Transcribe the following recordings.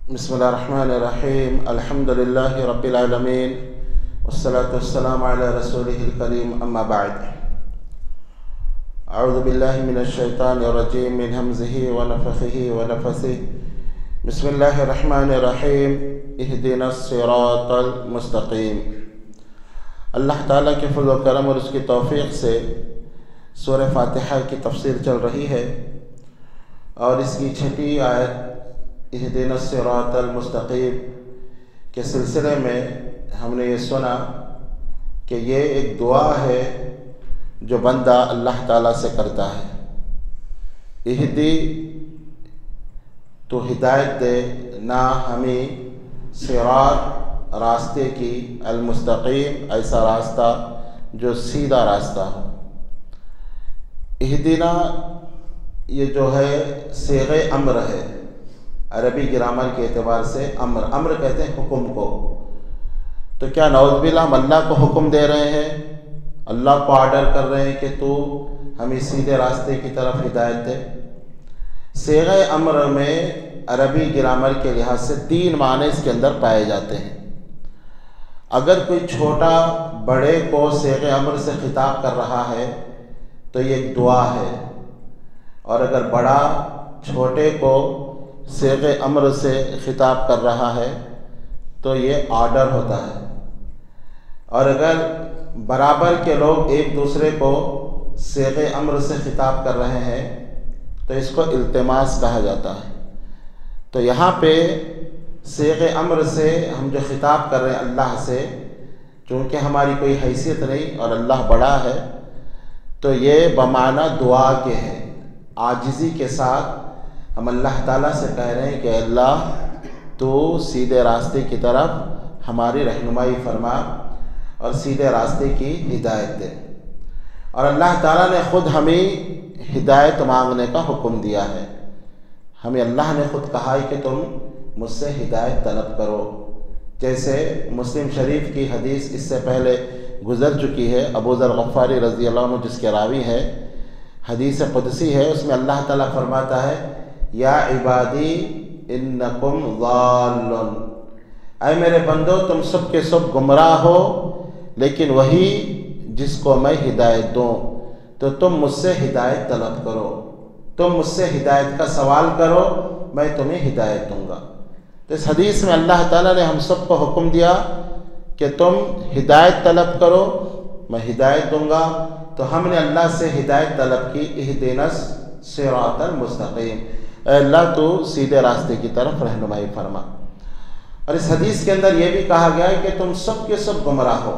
बिस्मिल्लाहिर्रहमानिर्रहीम अल्हम्दुलिल्लाहि रब्बिल आलमीन वस्सलातु वस्सलामु अला रसूलिहिल करीम अम्मा बाद अऊज़ु बिल्लाहि मिनश शैतानिर रजीम मिन हमज़िहि व नफ़ख़िहि व नफ़सिहि बिस्मिल्लाहिर्रहमानिर्रहीम इहदिनस सिरातल मुस्तक़ीम। अल्लाह ताला के फज़ल व करम और उसकी तौफ़ीक़ से सूरह फ़ातिहा की तफ़सीर चल रही है और इसकी छठी आयत इहदिनस सिरातल मुस्तक़ीम के सिलसिले में हमने ये सुना कि ये एक दुआ है जो बंदा अल्लाह ताला से करता है। इहदी तो हिदायत दे ना हमें सिरात रास्ते की, अल-मुस्तक़ीम ऐसा रास्ता जो सीधा रास्ता हो। इहदिना ये जो है सीग़े अम्र है, अरबी ग्रामर के एतबार से अम्र कहते हैं हुक्म को। तो क्या नौज़बिल्लाह हम अल्लाह को हुक्म दे रहे हैं, अल्लाह को आर्डर कर रहे हैं कि तू हमें सीधे रास्ते की तरफ हिदायत दे। सीग़े अम्र में अरबी ग्रामर के लिहाज से 3 माने इसके अंदर पाए जाते हैं। अगर कोई छोटा बड़े को सीग़े अम्र से खिताब कर रहा है तो ये एक दुआ है, और अगर बड़ा छोटे को सीग़े अम्र से खिताब कर रहा है तो ये आर्डर होता है। और अगर बराबर के लोग एक दूसरे को सीग़े अम्र से खिताब कर रहे हैं तो इसको इल्तिमास कहा जाता है। तो यहाँ पे सीग़े अम्र से हम जो खिताब कर रहे हैं अल्लाह से, चूँकि हमारी कोई हैसियत नहीं और अल्लाह बड़ा है, तो ये बमाना दुआ के हैं। आजिज़ी के साथ हम अल्लाह ताला से कह रहे हैं कि अल्लाह तो सीधे रास्ते की तरफ हमारी रहनुमाई फरमा और सीधे रास्ते की हिदायत दे। और अल्लाह ताला ने ख़ुद हमें हिदायत मांगने का हुक्म दिया है। हमें अल्लाह ने ख़ुद कहा है कि तुम मुझसे हिदायत तलब करो। जैसे मुस्लिम शरीफ की हदीस इससे पहले गुज़र चुकी है, अबू ज़र ग़फ़ारी रज़ी अल्लाह अन्हु जिसके रावी है, हदीस क़ुदसी है। उसमें अल्लाह ताला फरमाता है, या इबादी इन्नकुम ज़ाल्लुन, ऐ मेरे बंदो तुम सब के सब गुमराह हो, लेकिन वही जिसको मैं हिदायत दूँ तो तुम मुझसे हिदायत तलब करो, तुम मुझसे हिदायत का सवाल करो, मैं तुम्हें हिदायत दूँगा। तो इस हदीस में अल्लाह ताला ने हम सब को हुक्म दिया कि तुम हिदायत तलब करो, मैं हिदायत दूँगा। तो हमने अल्लाह से हिदायत तलब की, इहदिनस सिरातल मुस्तक़ीम, अल्लाह तो सीधे रास्ते की तरफ रहनुमाई फरमा। और इस हदीस के अंदर यह भी कहा गया है कि तुम सब के सब गुमराह हो,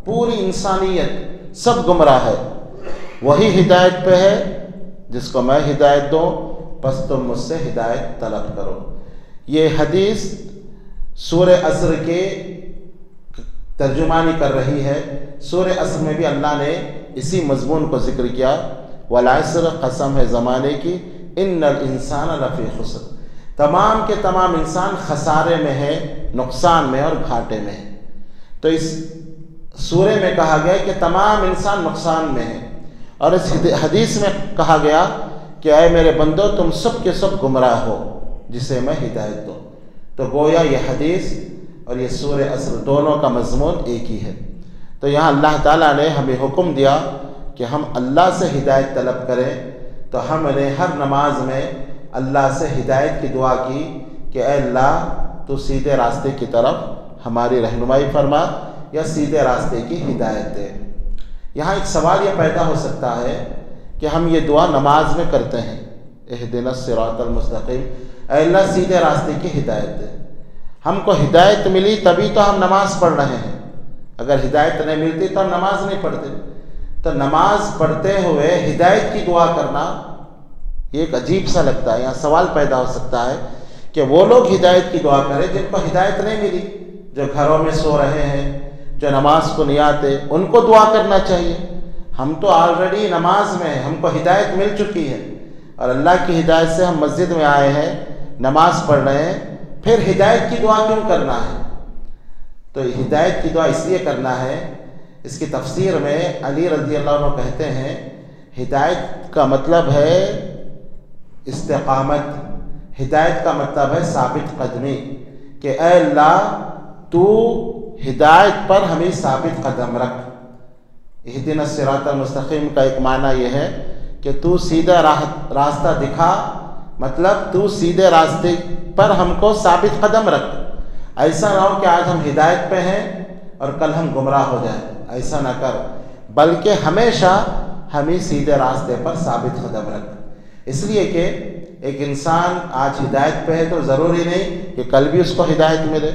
पूरी इंसानियत सब गुमराह है, वही हिदायत पे है जिसको मैं हिदायत दूँ, बस तुम मुझसे हिदायत तलब करो। ये हदीस सूरह असर के तर्जुमानी कर रही है। सूरह असर में भी अल्लाह ने इसी मजमून को जिक्र किया, वल अस्र, कसम है ज़माने की, इन्नल इंसान लफ़ी खुस्र, तमाम के तमाम इंसान खसारे में है, नुकसान में और घाटे में है। तो इस सूरे में कहा गया कि तमाम इंसान नुकसान में है, और इस हदीस में कहा गया कि ऐ मेरे बंदो तुम सब के सब गुमराह हो जिसे मैं हिदायत दूँ। तो गोया ये हदीस और ये सूरह असर दोनों का मजमून एक ही है। तो यहाँ अल्लाह ताला ने हमें हुक्म दिया कि हम अल्लाह से हिदायत तलब करें। तो हमने हर नमाज में अल्लाह से हिदायत की दुआ की कि ऐ अल्लाह तो सीधे रास्ते की तरफ हमारी रहनुमाई फरमा या सीधे रास्ते की हिदायत दे। यहाँ एक सवाल यह पैदा हो सकता है कि हम ये दुआ नमाज में करते हैं, इहदिनस सिरातल मुस्तक़ीम, ऐ अल्लाह सीधे रास्ते की हिदायत दे। हमको हिदायत मिली तभी तो हम नमाज पढ़ रहे हैं, अगर हिदायत नहीं मिलती तो हम नमाज नहीं पढ़ते। तो नमाज पढ़ते हुए हिदायत की दुआ करना ये एक अजीब सा लगता है। यहाँ सवाल पैदा हो सकता है कि वो लोग हिदायत की दुआ करें जिनको हिदायत नहीं मिली, जो घरों में सो रहे हैं, जो नमाज को नहीं आते, उनको दुआ करना चाहिए। हम तो ऑलरेडी नमाज में हैं, हमको हिदायत मिल चुकी है, और अल्लाह की हिदायत से हम मस्जिद में आए हैं, नमाज पढ़ रहे हैं, फिर हिदायत की दुआ क्यों करना है? तो हिदायत की दुआ इसलिए करना है, इसकी तफसीर में अली रज़ी अल्लाह अन्हु कहते हैं, हिदायत का मतलब है इस्तिक़ामत, ہدایت کا مطلب ہے ثابت قدمی، کہ اے اللہ تو ہدایت پر ہمیں ثابت قدم رکھ۔ اہدنا الصراط المستقیم کا ایک معنی یہ ہے کہ تو سیدھا راستہ دکھا، مطلب تو سیدھے راستے پر ہم کو ثابت قدم رکھ۔ ایسا نہ ہو کہ آج ہم ہدایت پہ ہیں اور کل ہم گمراہ ہو جائیں، ایسا نہ کر، بلکہ ہمیشہ ہمیں سیدھے راستے پر ثابت قدم رکھ۔ اس لیے کہ ایک انسان آج ہدایت پہ ہے تو ضروری نہیں کہ کل بھی اس کو ہدایت ملے،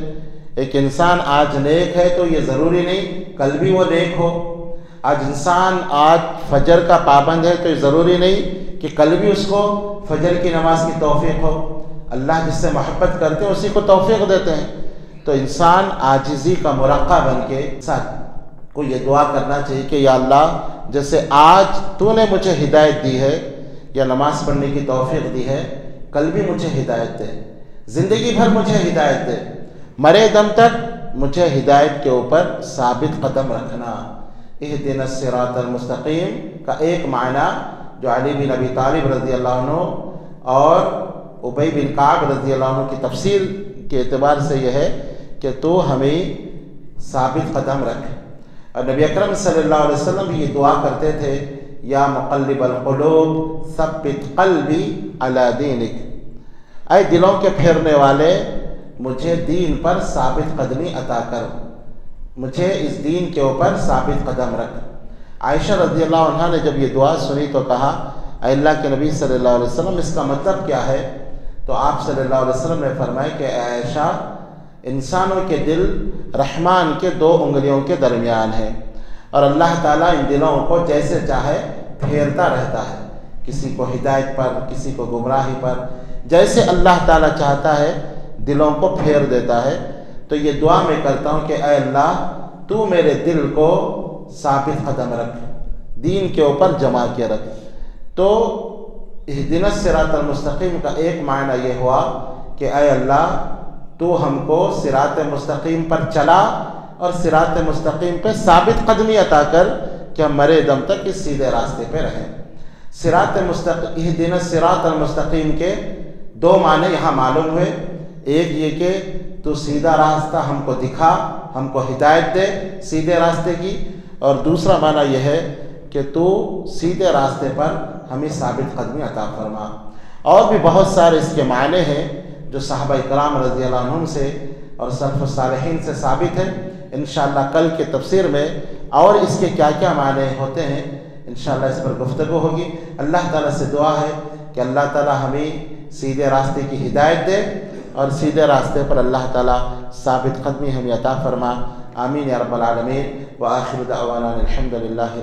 ایک انسان آج نیک ہے تو یہ ضروری نہیں کل بھی وہ نیک ہو، آج انسان آج فجر کا پابند ہے تو یہ ضروری نہیں کہ کل بھی اس کو فجر کی نماز کی توفیق ہو۔ اللہ جس سے محبت کرتے ہیں اسی کو توفیق دیتے ہیں۔ تو انسان عاجزی کا مرقع بن کے ساتھ کو یہ دعا کرنا چاہیے کہ یا اللہ جیسے آج تو نے مجھے ہدایت دی ہے یا نماز پڑھنے کی توفیق دی ہے، کل بھی مجھے ہدایت دے، زندگی بھر مجھے ہدایت دے، مرے دم تک مجھے ہدایت کے اوپر ثابت قدم رکھنا۔ اہدنا الصراط المستقیم کا ایک معنی جو علی بن ابی طالب رضی اللہ عنہ اور ابی بن کعب رضی اللہ عنہ کی تفسیر کے اعتبار سے یہ ہے کہ تو ہمیں ثابت قدم رکھ۔ اور نبی اکرم صلی اللہ علیہ وسلم بھی یہ دعا کرتے تھے، یا مقلب القلوب ثبت قلبی علی دینک، اے دلوں کے پھیرنے والے مجھے دین پر ثابت قدمی عطا کر، مجھے اس دین کے اوپر ثابت قدم رکھ۔ عائشہ رضی اللہ عنہا نے جب یہ دعا سنی تو کہا اے اللہ کے نبی صلی اللہ علیہ وسلم اس کا مطلب کیا ہے؟ تو آپ صلی اللہ علیہ وسلم نے فرمایا کہ اے عائشہ انسانوں کے دل رحمان کے 2 انگلیوں کے درمیان ہے، اور اللہ تعالیٰ ان دلوں کو جیسے چاہے پھیرتا رہتا ہے، کسی کو ہدایت پر، کسی کو گمراہی پر، جیسے اللہ تعالیٰ چاہتا ہے دلوں کو پھیر دیتا ہے۔ تو یہ دعا میں کرتا ہوں کہ اے اللہ تو میرے دل کو ثابت قدم رکھ، دین کے اوپر جما کے رکھ۔ تو اہدنا الصراط المستقیم کا ایک معنی یہ ہوا کہ اے اللہ تو ہم کو صراط مستقیم پر چلا اور صراط مستقیم پہ ثابت قدمی عطا کر کہ ہم مرے دم تک اس سیدھے راستے پہ رہیں۔ اہدنا الصراط المستقیم کے 2 معنی یہاں معلوم ہوئے، ایک یہ کہ تو سیدھا راستہ ہم کو دکھا، ہم کو ہدایت دے سیدھے راستے کی، اور دوسرا معنی یہ ہے کہ تو سیدھے راستے پر ہمیں ثابت قدمی عطا فرما۔ اور بھی بہت سارے اس کے معنی ہیں جو صحابہ کرام رضی اللہ عنہم سے اور سلف الصالحین سے ثابت ہے۔ انشاءاللہ کل کے تفسیر میں اور اس کے کیا کیا معنی ہوتے ہیں انشاءاللہ اس پر گفتگو ہوگی۔ اللہ تعالیٰ سے دعا ہے کہ اللہ تعالیٰ ہمیں سیدھے راستے کی ہدایت دے اور سیدھے راستے پر اللہ تعالیٰ ثابت قدمی ہمیں عطا فرما۔ آمین یا رب العالمین۔ وآخر دعوانا الحمد للہ۔